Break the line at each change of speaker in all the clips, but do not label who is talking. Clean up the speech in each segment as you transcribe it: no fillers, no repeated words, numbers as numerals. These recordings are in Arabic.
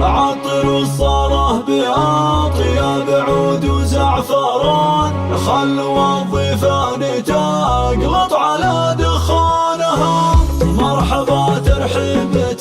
عطر الصلاة بأطيب عود وزعفران، خل والضيفان تقلط على دخانها. مرحبا ترحيبة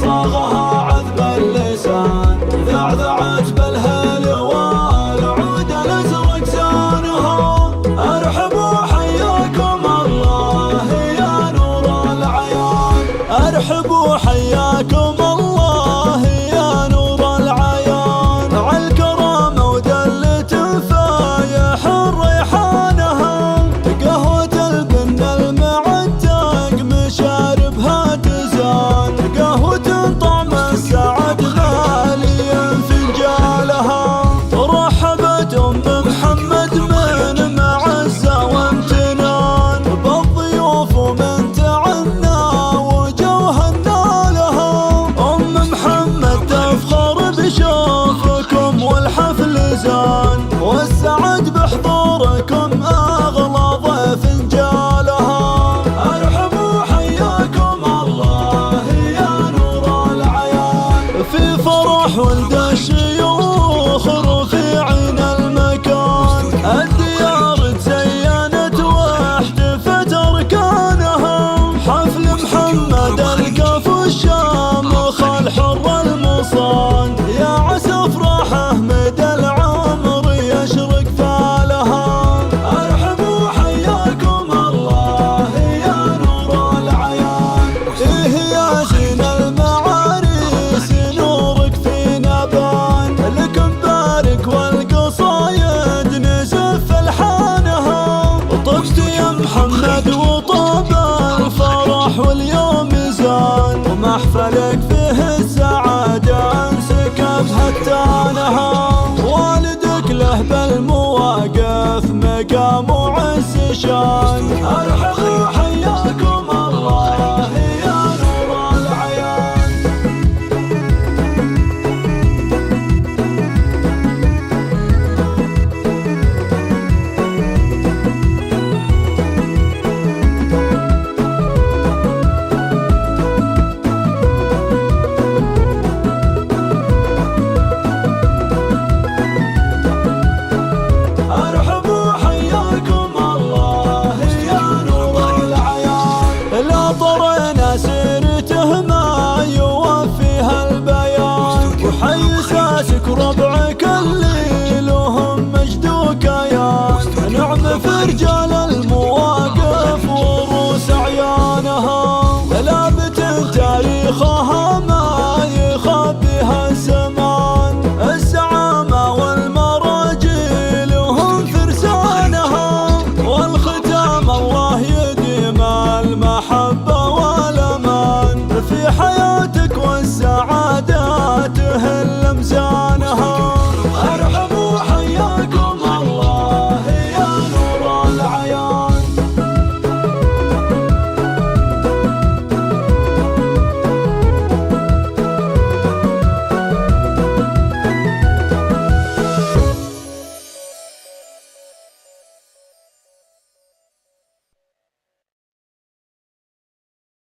صاغها عذب اللسان، ذعذعت بالهل والعود الازرق سانها. ارحبوا حياكم الله يا نور العيان، ارحبوا حياكم الله يا نور العيان. عالكرامة ودلة فايح ريحانها، قهوة البن المعتق مشاربها تزان، قهوة طعم السعد غاليا فنجالها. رحبت أم محمد من معزة وامتنان، بالضيوف ومن تعنى وجوهنا لها. أم محمد تفخر بشوفكم والحفل زان، والسعد بحضوركم أغلى ضيف جالها. أرحبوا حياكم الله يا نور العيان، في فرح ولد الشيوخ رفيعين المكان. الديار تزينت واحتفت أركانها، حفل محمد الكف والشامخ الحر المصان. يا عسى افراحه مدى العمر يشرق فالها. ارحبوا حياكم الله يا نور العيان، إيه يا زين المعاريس نورك فينا بان. لكم بارك والقصايد نزف الحانها، طفت يا محمد وطاب الفرح واليوم زان. ومحفلك فيه السعادة انسكب هتانها، والدك له بالمواقف مقام وعز شان. ارحبوا